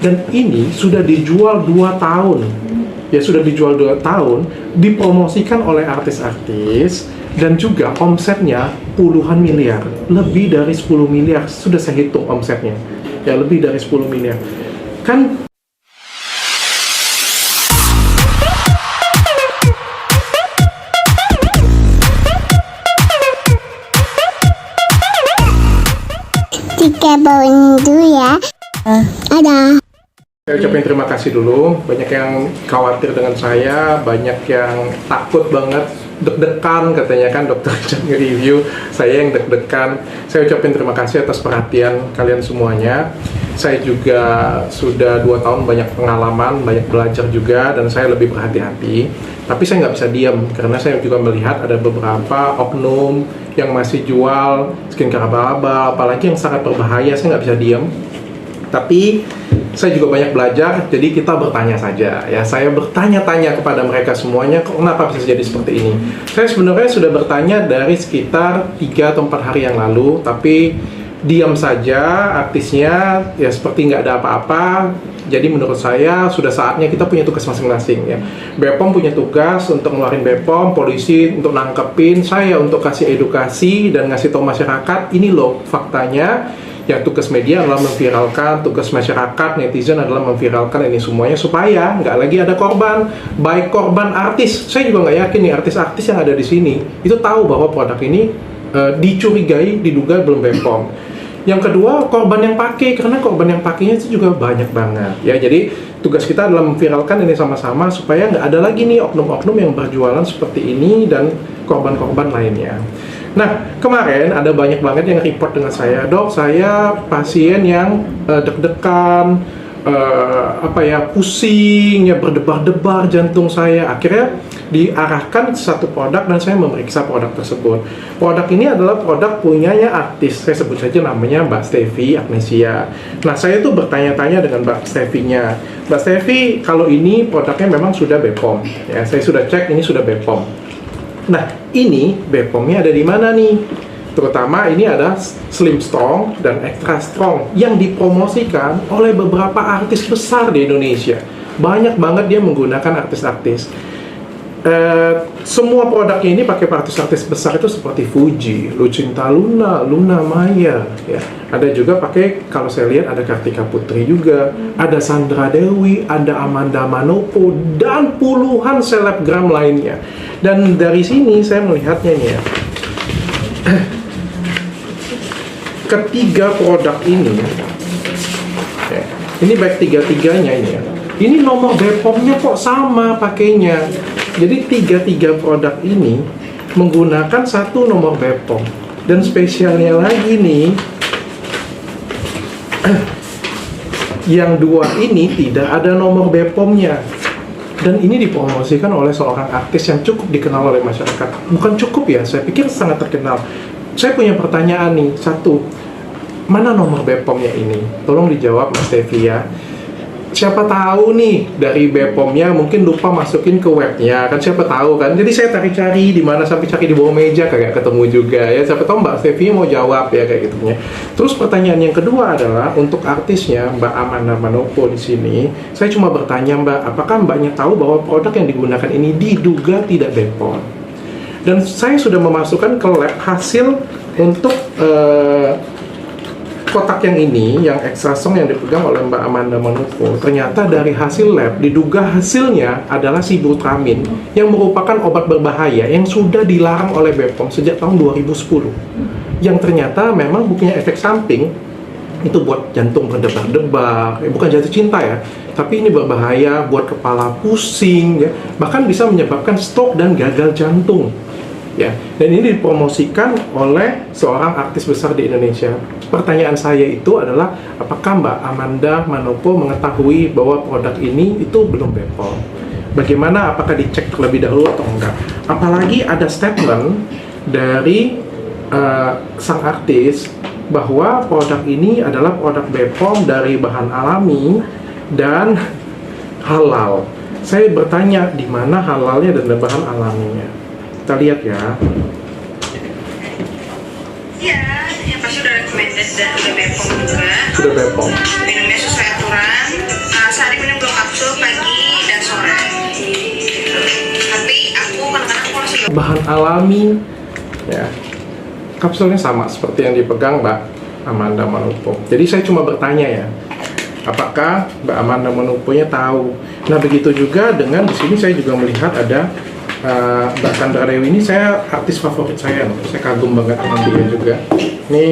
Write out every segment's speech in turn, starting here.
Dan ini sudah dijual 2 tahun. Ya sudah dijual 2 tahun, dipromosikan oleh artis-artis, dan juga omsetnya puluhan miliar. Lebih dari 10 miliar, sudah saya hitung omsetnya. Ya lebih dari 10 miliar. Kan Tiga bawang dulu ya. Ada. saya ucapin terima kasih dulu. Banyak yang khawatir dengan saya, banyak yang takut banget, deg-degan katanya kan dokter Richard nge-review, saya yang deg-degan. Saya ucapin terima kasih atas perhatian kalian semuanya. Saya juga sudah 2 tahun banyak pengalaman, banyak belajar juga, dan saya lebih berhati-hati. Tapi saya nggak bisa diam, karena saya juga melihat ada beberapa oknum yang masih jual skincare abal-abal, apalagi yang sangat berbahaya. Saya nggak bisa diam. Tapi saya juga banyak belajar, jadi kita bertanya saja ya. Saya bertanya-tanya kepada mereka semuanya, kenapa bisa jadi seperti ini. Saya sebenarnya sudah bertanya dari sekitar 3 atau 4 hari yang lalu, tapi diam saja artisnya, ya seperti nggak ada apa-apa. Jadi menurut saya sudah saatnya kita punya tugas masing-masing ya. BPOM punya tugas untuk ngeluarin BPOM, polisi untuk nangkepin, saya untuk kasih edukasi dan ngasih tahu masyarakat, ini loh faktanya. Ya tugas media adalah memviralkan, tugas masyarakat, netizen adalah memviralkan ini semuanya supaya nggak lagi ada korban, baik korban artis. Saya juga nggak yakin nih artis-artis yang ada di sini itu tahu bahwa produk ini dicurigai, diduga belum BPOM. Yang kedua, korban yang pakai, karena korban yang pakainya itu juga banyak banget ya. Jadi tugas kita adalah memviralkan ini sama-sama supaya nggak ada lagi nih oknum-oknum yang berjualan seperti ini dan korban-korban lainnya. Nah, kemarin ada banyak banget yang report dengan saya, dok, saya pasien yang deg-degan, pusing, ya berdebar-debar jantung saya. Akhirnya diarahkan satu produk dan saya memeriksa produk tersebut. Produk ini adalah produk punyanya artis, saya sebut saja namanya Mbak Steffi Agnesia. Nah, saya tuh bertanya-tanya dengan Mbak Steffi-nya. Mbak Steffi, kalau ini produknya memang sudah BPOM, ya saya sudah cek ini sudah BPOM. Nah, ini BPOM-nya ada di mana nih? Terutama ini ada Slim Strong dan Extra Strong yang dipromosikan oleh beberapa artis besar di Indonesia. Banyak banget dia menggunakan artis-artis. Semua produknya ini pakai artis-artis besar itu seperti Fuji, Lucinta Luna, Luna Maya, ya. Ada juga pakai, kalau saya lihat ada Kartika Putri juga, ada Sandra Dewi, ada Amanda Manopo, dan puluhan selebgram lainnya. Dan dari sini saya melihatnya nih ya, ketiga produk ini, ya, ini baik tiga-tiganya ini ya, ini nomor BPOM-nya kok sama pakainya. Jadi tiga produk ini menggunakan satu nomor BPOM. Dan spesialnya lagi nih, yang dua ini tidak ada nomor BPOM-nya. Dan ini dipromosikan oleh seorang artis yang cukup dikenal oleh masyarakat. Bukan cukup ya, saya pikir sangat terkenal. Saya punya pertanyaan nih, satu, mana nomor BPOM-nya ini? Tolong dijawab Mas Steffi ya. Siapa tahu nih dari BPOM-nya mungkin lupa masukin ke webnya kan, siapa tahu kan. Jadi saya cari-cari di mana, sampai cari di bawah meja kayak ketemu juga ya. Siapa tahu Mbak Steffi mau jawab ya kayak gitunya. Terus pertanyaan yang kedua adalah untuk artisnya Mbak Amanda Manopo di sini. Saya cuma bertanya, Mbak, apakah Mbaknya tahu bahwa produk yang digunakan ini diduga tidak BPOM? Dan saya sudah memasukkan ke lab hasil untuk kotak yang ini, yang Extra Strong yang dipegang oleh Mbak Amanda Manopo. Ternyata dari hasil lab diduga hasilnya adalah sibutramine yang merupakan obat berbahaya yang sudah dilarang oleh BPOM sejak tahun 2010. Yang ternyata memang punya efek samping itu buat jantung berdebar-debar, bukan jatuh cinta ya, tapi ini berbahaya buat kepala pusing ya, bahkan bisa menyebabkan stroke dan gagal jantung. Ya, dan ini dipromosikan oleh seorang artis besar di Indonesia. Pertanyaan saya itu adalah, apakah Mbak Amanda Manopo mengetahui bahwa produk ini itu belum BPOM? Bagaimana, apakah dicek terlebih dahulu atau enggak? Apalagi ada statement dari sang artis bahwa produk ini adalah produk BPOM dari bahan alami dan halal. Saya bertanya, di mana halalnya dan bahan alaminya? Kita lihat ya. Iya, yang pasti udah recommended dan udah BPOM juga. Sudah BPOM. Minumnya sesuai aturan. bahan alami. Ya, kapsulnya sama seperti yang dipegang Mbak Amanda Manopo. Jadi saya cuma bertanya ya, apakah Mbak Amanda Manopo-nya tahu? Nah, begitu juga dengan di sini saya juga melihat ada Mbak Sandra Dewi. Ini saya artis favorit saya, loh. Saya kagum banget dengan dia juga. Ini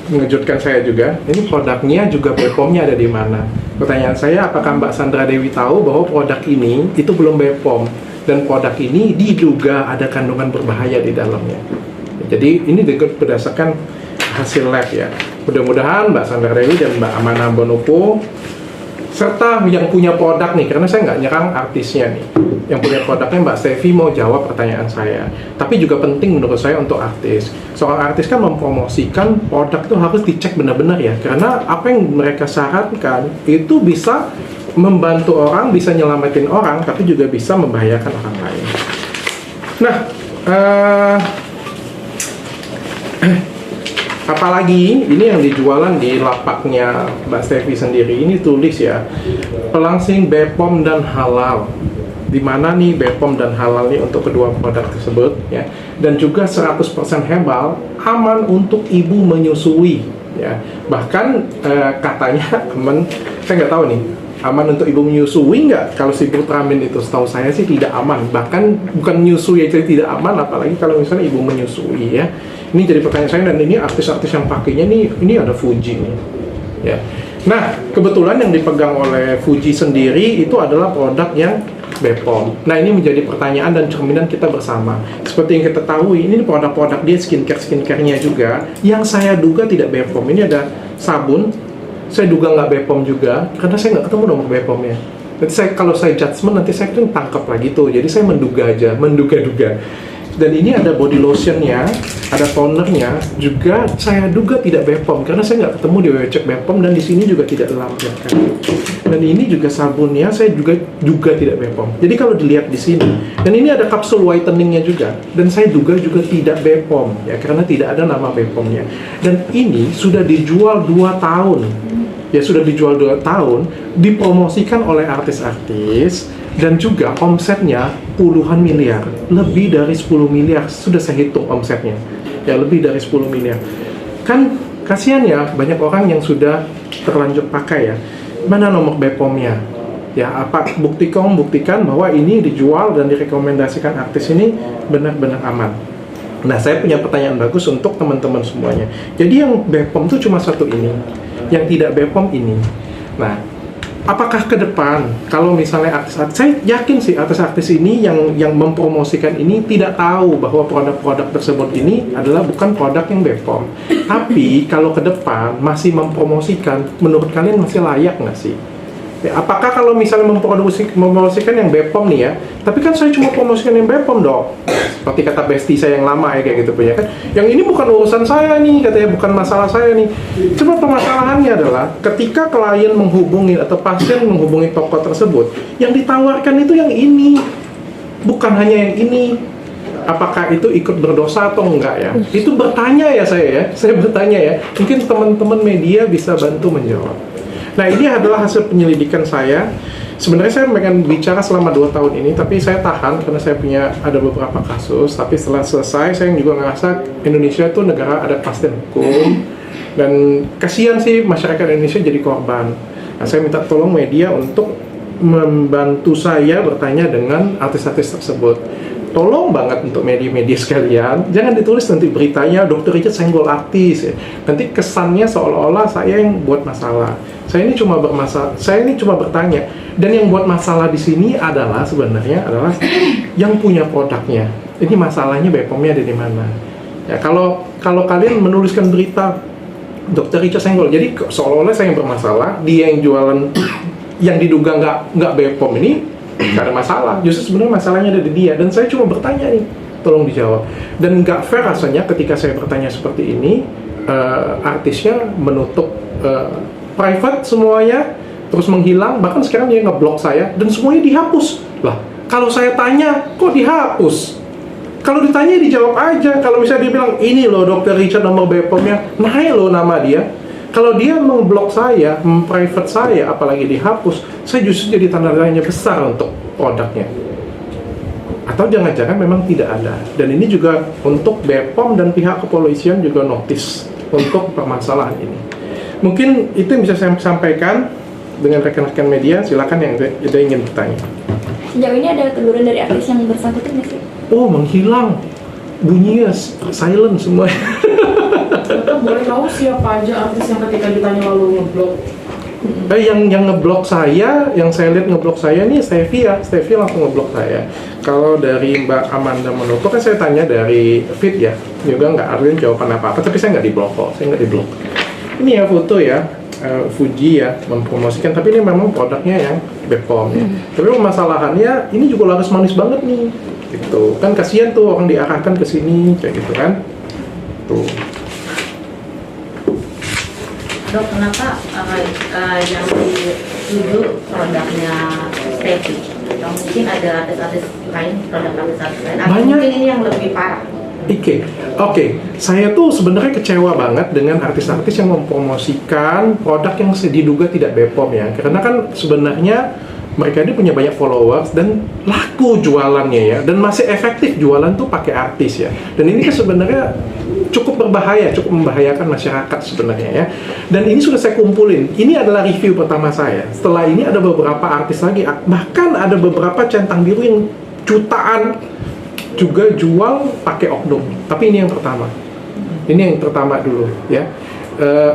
mengejutkan saya juga. Ini produknya juga BPOM-nya ada di mana? Pertanyaan saya, apakah Mbak Sandra Dewi tahu bahwa produk ini itu belum BPOM dan produk ini diduga ada kandungan berbahaya di dalamnya? Jadi ini berdasarkan hasil lab ya. Mudah-mudahan Mbak Sandra Dewi dan Mbak Amanda Manopo serta yang punya produk nih, karena saya nggak nyerang artisnya nih, yang punya produknya Mbak Stevi mau jawab pertanyaan saya. Tapi juga penting menurut saya untuk artis. Seorang artis kan mempromosikan produk tuh harus dicek benar-benar ya, karena apa yang mereka syaratkan itu bisa membantu orang, bisa nyelamatin orang, tapi juga bisa membahayakan orang lain. Nah, apalagi ini yang dijualan di lapaknya Mbak Stevi sendiri, ini tulis ya, pelangsing BPOM dan halal. Di mana nih BPOM dan halal nih untuk kedua produk tersebut ya, dan juga 100% herbal, aman untuk ibu menyusui ya. Bahkan katanya aman, saya nggak tahu nih, aman untuk ibu menyusui nggak? Kalau Sibutramine itu setahu saya sih tidak aman, bahkan bukan menyusui aja tidak aman, apalagi kalau misalnya ibu menyusui ya. Ini jadi pertanyaan saya, dan ini artis-artis yang pakainya nih, ini ada Fuji nih ya. Nah, kebetulan yang dipegang oleh Fuji sendiri itu adalah produk yang BPOM. Nah, ini menjadi pertanyaan dan cerminan kita bersama. Seperti yang kita tahu, ini produk-produk dia skincare-nya juga yang saya duga tidak BPOM. Ini ada sabun, saya duga nggak BPOM juga, karena saya nggak ketemu nomor BPOM-nya. Nanti kalau saya judgement, nanti saya kan tangkap lagi tuh. Jadi saya menduga aja, menduga-duga. Dan ini ada body lotionnya, ada tonernya, juga saya duga tidak BPOM karena saya nggak ketemu di website BPOM, dan di sini juga tidak dilampirkan. Dan ini juga sabunnya saya juga tidak BPOM. Jadi kalau dilihat di sini, dan ini ada kapsul whiteningnya juga, dan saya duga juga tidak BPOM ya, karena tidak ada nama BPOM-nya. Dan ini sudah dijual 2 tahun. Ya, sudah dijual 2 tahun, dipromosikan oleh artis-artis, dan juga omsetnya puluhan miliar, lebih dari 10 miliar, sudah saya hitung omsetnya ya, lebih dari 10 miliar. Kan kasihan ya, banyak orang yang sudah terlanjur pakai ya. Mana nomor BPOM-nya ya, apa buktikan bahwa ini dijual dan direkomendasikan artis ini benar-benar aman. Nah, saya punya pertanyaan bagus untuk teman-teman semuanya. Jadi yang BPOM itu cuma satu ini, yang tidak BPOM ini. Nah, apakah ke depan kalau misalnya artis-artis, saya yakin sih artis-artis ini yang mempromosikan ini tidak tahu bahwa produk-produk tersebut ini adalah bukan produk yang BPOM. Tapi kalau ke depan masih mempromosikan, menurut kalian masih layak nggak sih? Ya, apakah kalau misalnya mempromosikan yang BPOM nih ya, tapi kan saya cuma promosikan yang BPOM dong, seperti kata bestie saya yang lama ya, kayak gitu punya kan, yang ini bukan urusan saya nih, katanya bukan masalah saya nih. Cuma permasalahannya adalah ketika klien menghubungi atau pasien menghubungi toko tersebut, yang ditawarkan itu yang ini, bukan hanya yang ini. Apakah itu ikut berdosa atau enggak ya? Itu bertanya ya, saya bertanya ya, mungkin teman-teman media bisa bantu menjawab. Nah, ini adalah hasil penyelidikan saya. Sebenarnya saya pengen bicara selama 2 tahun ini, tapi saya tahan karena saya punya ada beberapa kasus. Tapi setelah selesai, saya juga ngerasa Indonesia itu negara ada kepastian hukum, dan kasihan sih masyarakat Indonesia jadi korban. Nah, saya minta tolong media untuk membantu saya bertanya dengan artis-artis tersebut. Tolong banget untuk media-media sekalian, jangan ditulis nanti beritanya Dr. Richard senggol artis ya. Nanti kesannya seolah-olah saya yang buat masalah. Saya ini cuma bertanya, dan yang buat masalah di sini adalah sebenarnya adalah yang punya produknya. Ini masalahnya BPOM-nya ada di mana? Ya, kalau kalian menuliskan berita Dr. Richard senggol, jadi seolah-olah saya yang bermasalah, dia yang jualan yang diduga nggak BPOM ini nggak ada masalah. Justru sebenarnya masalahnya ada di dia, dan saya cuma bertanya nih, tolong dijawab. Dan nggak fair rasanya ketika saya bertanya seperti ini, artisnya menutup private semuanya, terus menghilang, bahkan sekarang dia ngeblok saya, dan semuanya dihapus. Lah, kalau saya tanya, kok dihapus? Kalau ditanya dijawab aja. Kalau misalnya dia bilang, ini loh Dr. Richard nomor BPOM-nya, naik loh nama dia. Kalau dia memblok saya, memprivate saya, apalagi dihapus, saya justru jadi tanda tanya besar untuk produknya. atau jangan-jangan memang tidak ada. Dan ini juga untuk BPOM dan pihak kepolisian juga notice untuk permasalahan ini. Mungkin itu yang bisa saya sampaikan dengan rekan-rekan media. Silakan yang ada ingin bertanya. Sejauh ini ada teguran dari artis yang bersangkutan nggak sih? Oh, menghilang, bunyinya silent semua. Dokter boleh tahu siapa aja artis yang ketika ditanya lalu ngeblok? Yang ngeblok saya, yang saya lihat ngeblok saya nih Stevia langsung ngeblok saya. Kalau dari Mbak Amanda Manopo kan saya tanya dari feed ya, juga nggak ada jawaban apa-apa, tapi saya nggak diblok kok, saya nggak diblok. Ini ya foto ya, Fuji ya mempromosikan, tapi ini memang produknya yang BPOM ya. Tapi permasalahannya ini juga laris manis banget nih, gitu kan, kasihan tuh orang diarahkan ke sini kayak gitu kan, tuh. Dok, kenapa yang dituju produknya Stevie? Atau mungkin ada artis-artis lain, produk artis-artis lain? Atau Banyak. mungkin ini yang lebih parah? Oke, saya tuh sebenarnya kecewa banget dengan artis-artis yang mempromosikan produk yang diduga tidak BPOM ya, karena kan sebenarnya mereka ini punya banyak followers dan laku jualannya ya, dan masih efektif jualan tuh pakai artis ya. Dan ini kan sebenarnya cukup berbahaya, cukup membahayakan masyarakat sebenarnya ya. Dan ini sudah saya kumpulin. Ini adalah review pertama saya. Setelah ini ada beberapa artis lagi, bahkan ada beberapa centang biru yang jutaan juga jual pakai oknum. Tapi ini yang pertama. Ini yang pertama dulu ya.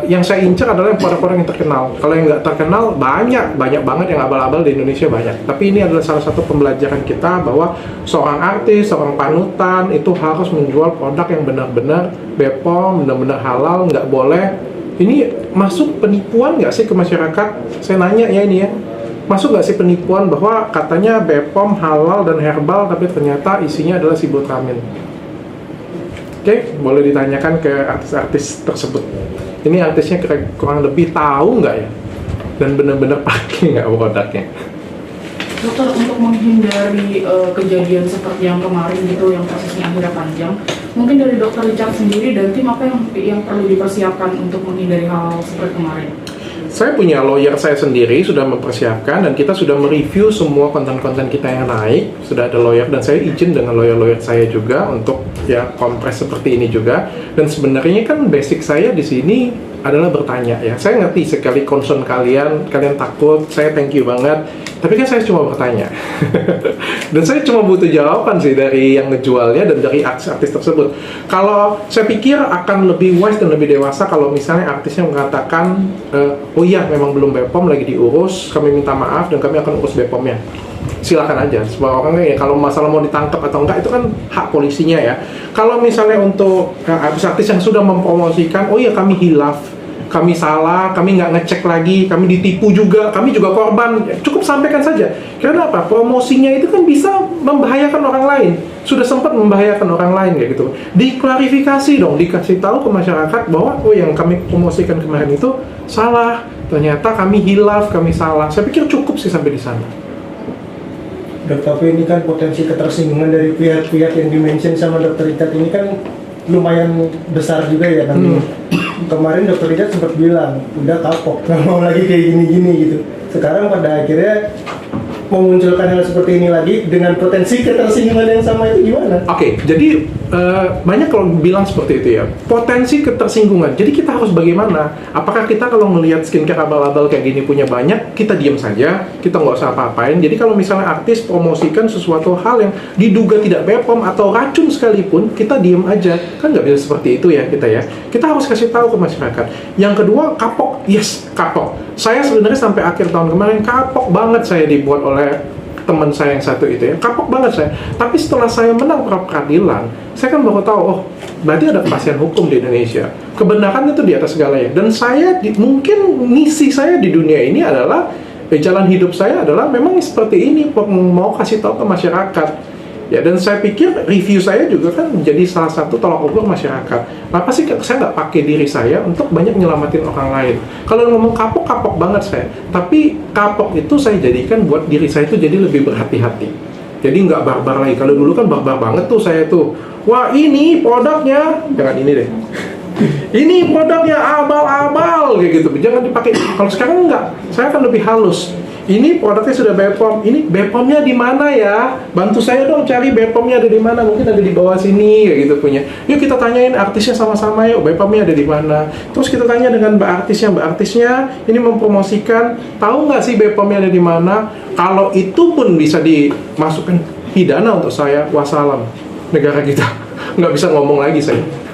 Yang saya incar adalah orang-orang yang terkenal. Kalau yang nggak terkenal banyak banget yang abal-abal di Indonesia banyak. Tapi ini adalah salah satu pembelajaran kita bahwa seorang artis, seorang panutan itu harus menjual produk yang benar-benar BPOM, benar-benar halal, nggak boleh. Ini masuk penipuan nggak sih ke masyarakat? Saya nanya ya ini ya. Masuk nggak sih penipuan bahwa katanya BPOM halal dan herbal, tapi ternyata isinya adalah sibutramine? Oke, boleh ditanyakan ke artis-artis tersebut. Ini artisnya kurang lebih tahu nggak ya? Dan benar-benar pakai nggak produknya? Dokter, untuk menghindari kejadian seperti yang kemarin gitu, yang prosesnya akhirnya panjang, mungkin dari Dokter Richard sendiri dan tim apa yang perlu dipersiapkan untuk menghindari hal seperti kemarin? Saya punya lawyer saya sendiri, sudah mempersiapkan, dan kita sudah mereview semua konten-konten kita yang naik. Sudah ada lawyer, dan saya izin dengan lawyer-lawyer saya juga untuk ya kompres seperti ini juga. Dan sebenarnya kan basic saya di sini adalah bertanya ya. Saya ngerti sekali concern kalian takut, saya thank you banget. Tapi kan saya cuma bertanya. Dan saya cuma butuh jawaban sih dari yang ngejualnya dan dari artis-artis tersebut. Kalau saya pikir akan lebih wise dan lebih dewasa kalau misalnya artisnya mengatakan, oh iya memang belum BPOM lagi diurus, kami minta maaf dan kami akan urus BPOM-nya. Silakan aja, semua orang ya, kalau masalah mau ditangkap atau enggak itu kan hak polisinya ya. Kalau misalnya untuk artis-artis yang sudah mempromosikan, oh iya kami hilaf, kami salah, kami nggak ngecek lagi, kami ditipu juga, kami juga korban, cukup sampaikan saja. Karena apa? Promosinya itu kan bisa membahayakan orang lain, sudah sempat membahayakan orang lain kayak gitu. Diklarifikasi dong, dikasih tahu ke masyarakat bahwa oh yang kami promosikan kemarin itu salah, ternyata kami hilaf, kami salah. Saya pikir cukup sih sampai di sana. Dok, tapi ini kan potensi ketersinggungan dari pihak-pihak yang dimention sama Dokter Richard ini kan lumayan besar juga ya nanti. Kemarin Dokter Richard sempat bilang udah kapok, nggak mau lagi kayak gini-gini gitu. Sekarang pada akhirnya memunculkan hal seperti ini lagi dengan potensi ketersinggungan yang sama itu gimana? Oke, jadi banyak kalau bilang seperti itu ya, potensi ketersinggungan. Jadi kita harus bagaimana? Apakah kita kalau melihat skincare abal-abal kayak gini punya banyak, kita diam saja, kita nggak usah apa-apain. Jadi kalau misalnya artis promosikan sesuatu hal yang diduga tidak BPOM atau racun sekalipun, kita diam aja. Kan nggak bisa seperti itu ya kita ya. Kita harus kasih tahu ke masyarakat. Yang kedua, kapok. Yes, kapok. Saya sebenarnya sampai akhir tahun kemarin kapok banget saya dibuat oleh teman saya yang satu itu ya, kapok banget saya. Tapi setelah saya menang pra peradilan, saya kan baru tahu, oh berarti ada kepastian hukum di Indonesia. Kebenaran itu di atas segalanya. Dan saya mungkin misi saya di dunia ini adalah jalan hidup saya adalah memang seperti ini, mau kasih tahu ke masyarakat. Ya, dan saya pikir review saya juga kan menjadi salah satu tolak ukur masyarakat. Kenapa sih saya nggak pakai diri saya untuk banyak nyelamatin orang lain? Kalau ngomong kapok banget saya. Tapi kapok itu saya jadikan buat diri saya itu jadi lebih berhati-hati. Jadi nggak barbar lagi. Kalau dulu kan barbar banget tuh saya tuh. Wah ini produknya, jangan ini deh. Ini produknya abal-abal kayak gitu. Jangan dipakai. Kalau sekarang nggak, saya akan lebih halus. ini produknya sudah BPOM, ini BPOM-nya di mana ya? Bantu saya dong cari BPOM-nya ada di mana, mungkin ada di bawah sini, kayak gitu punya. Yuk kita tanyain artisnya sama-sama yuk, BPOM-nya ada di mana. Terus kita tanya dengan mbak artisnya ini mempromosikan, tahu nggak sih BPOM-nya ada di mana? Kalau itu pun bisa dimasukkan pidana untuk saya, wassalam, negara kita nggak bisa ngomong lagi saya.